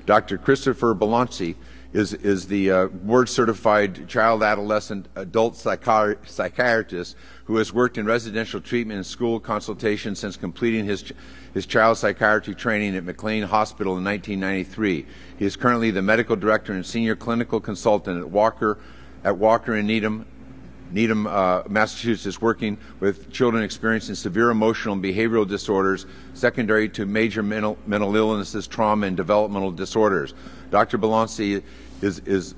Dr. Christopher Bellonci is the board-certified child, adolescent, adult psychiatrist who has worked in residential treatment and school consultation since completing his child psychiatry training at McLean Hospital in 1993. He is currently the medical director and senior clinical consultant at Walker and Needham, Massachusetts, working with children experiencing severe emotional and behavioral disorders secondary to major mental illnesses, trauma, and developmental disorders. Dr. Bellonci is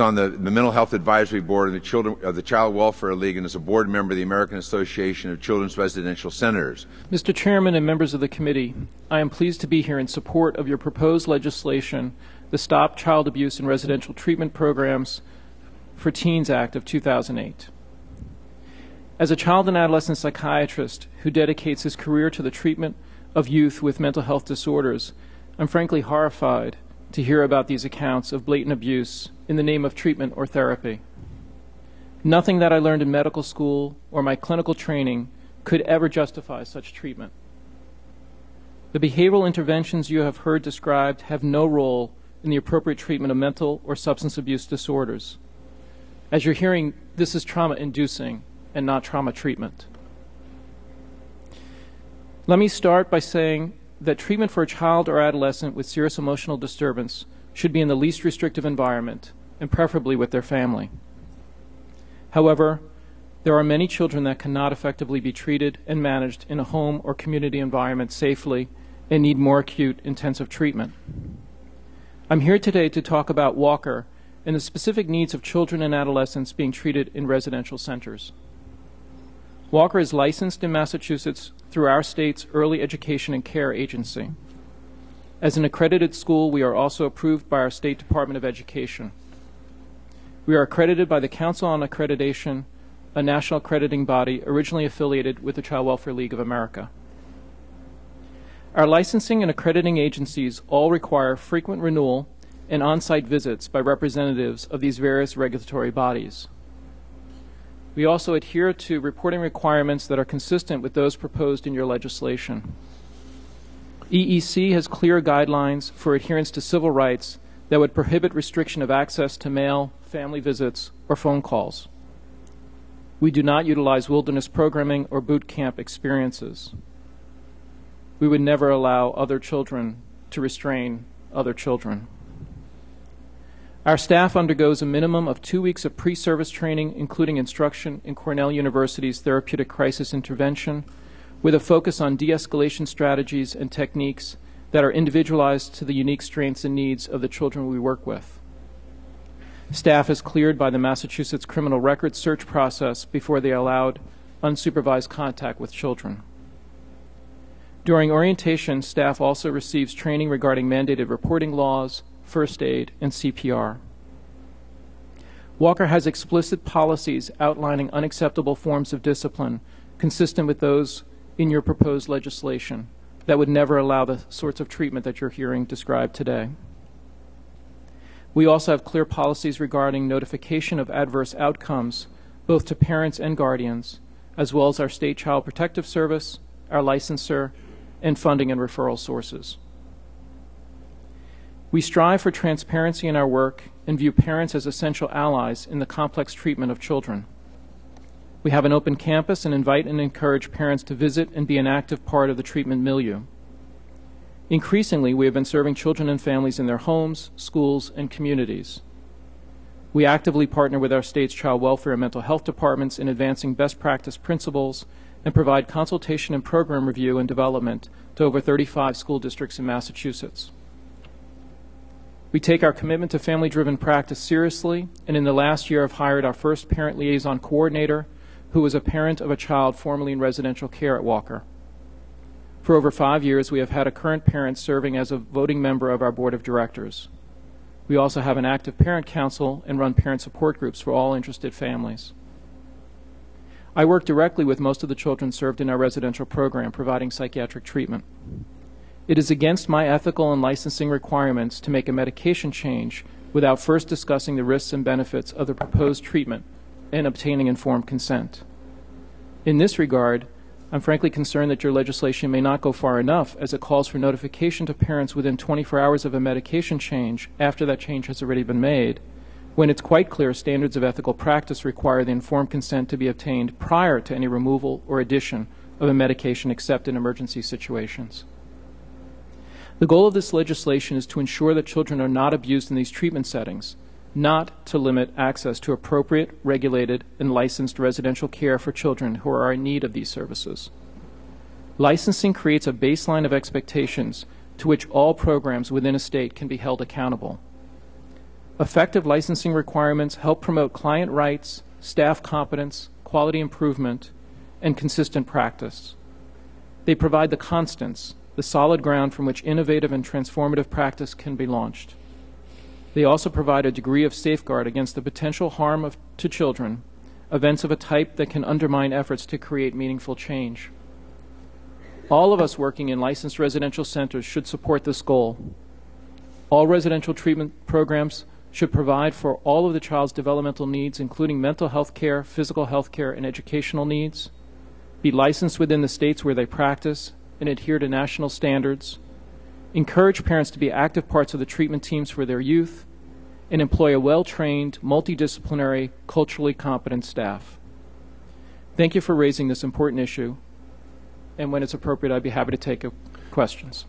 on the Mental Health Advisory Board of the Child Welfare League and is a board member of the American Association of Children's Residential Centers. Mr. Chairman and members of the committee, I am pleased to be here in support of your proposed legislation, the Stop Child Abuse in Residential Treatment Programs for Teens Act of 2008. As a child and adolescent psychiatrist who dedicates his career to the treatment of youth with mental health disorders, I'm frankly horrified to hear about these accounts of blatant abuse in the name of treatment or therapy. Nothing that I learned in medical school or my clinical training could ever justify such treatment. The behavioral interventions you have heard described have no role in the appropriate treatment of mental or substance abuse disorders. As you're hearing, this is trauma-inducing and not trauma treatment. Let me start by saying that treatment for a child or adolescent with serious emotional disturbance should be in the least restrictive environment, and preferably with their family. However, there are many children that cannot effectively be treated and managed in a home or community environment safely and need more acute, intensive treatment. I'm here today to talk about Walker and the specific needs of children and adolescents being treated in residential centers. Walker is licensed in Massachusetts through our state's Early Education and Care Agency. As an accredited school, we are also approved by our State Department of Education. We are accredited by the Council on Accreditation, a national accrediting body originally affiliated with the Child Welfare League of America. Our licensing and accrediting agencies all require frequent renewal and on-site visits by representatives of these various regulatory bodies. We also adhere to reporting requirements that are consistent with those proposed in your legislation. EEC has clear guidelines for adherence to civil rights that would prohibit restriction of access to mail, family visits, or phone calls. We do not utilize wilderness programming or boot camp experiences. We would never allow other children to restrain other children. Our staff undergoes a minimum of 2 weeks of pre-service training, including instruction in Cornell University's Therapeutic Crisis Intervention, with a focus on de-escalation strategies and techniques that are individualized to the unique strengths and needs of the children we work with. Staff is cleared by the Massachusetts criminal records search process before they are allowed unsupervised contact with children. During orientation, staff also receives training regarding mandated reporting laws, first aid, and CPR. Walker has explicit policies outlining unacceptable forms of discipline consistent with those in your proposed legislation that would never allow the sorts of treatment that you're hearing described today. We also have clear policies regarding notification of adverse outcomes, both to parents and guardians, as well as our State Child Protective Service, our licensor, and funding and referral sources. We strive for transparency in our work and view parents as essential allies in the complex treatment of children. We have an open campus and invite and encourage parents to visit and be an active part of the treatment milieu. Increasingly, we have been serving children and families in their homes, schools, and communities. We actively partner with our state's child welfare and mental health departments in advancing best practice principles and provide consultation and program review and development to over 35 school districts in Massachusetts. We take our commitment to family-driven practice seriously, and in the last year have hired our first parent liaison coordinator, who was a parent of a child formerly in residential care at Walker. For over 5 years, we have had a current parent serving as a voting member of our board of directors. We also have an active parent council and run parent support groups for all interested families. I work directly with most of the children served in our residential program, providing psychiatric treatment. It is against my ethical and licensing requirements to make a medication change without first discussing the risks and benefits of the proposed treatment and obtaining informed consent. In this regard, I'm frankly concerned that your legislation may not go far enough, as it calls for notification to parents within 24 hours of a medication change after that change has already been made, when it's quite clear standards of ethical practice require the informed consent to be obtained prior to any removal or addition of a medication except in emergency situations. The goal of this legislation is to ensure that children are not abused in these treatment settings, not to limit access to appropriate, regulated, and licensed residential care for children who are in need of these services. Licensing creates a baseline of expectations to which all programs within a state can be held accountable. Effective licensing requirements help promote client rights, staff competence, quality improvement, and consistent practice. They provide the constants, the solid ground from which innovative and transformative practice can be launched. They also provide a degree of safeguard against the potential harm to children, events of a type that can undermine efforts to create meaningful change. All of us working in licensed residential centers should support this goal. All residential treatment programs should provide for all of the child's developmental needs, including mental health care, physical health care, and educational needs, be licensed within the states where they practice, and adhere to national standards, encourage parents to be active parts of the treatment teams for their youth, and employ a well-trained, multidisciplinary, culturally competent staff. Thank you for raising this important issue, and when it's appropriate, I'd be happy to take questions.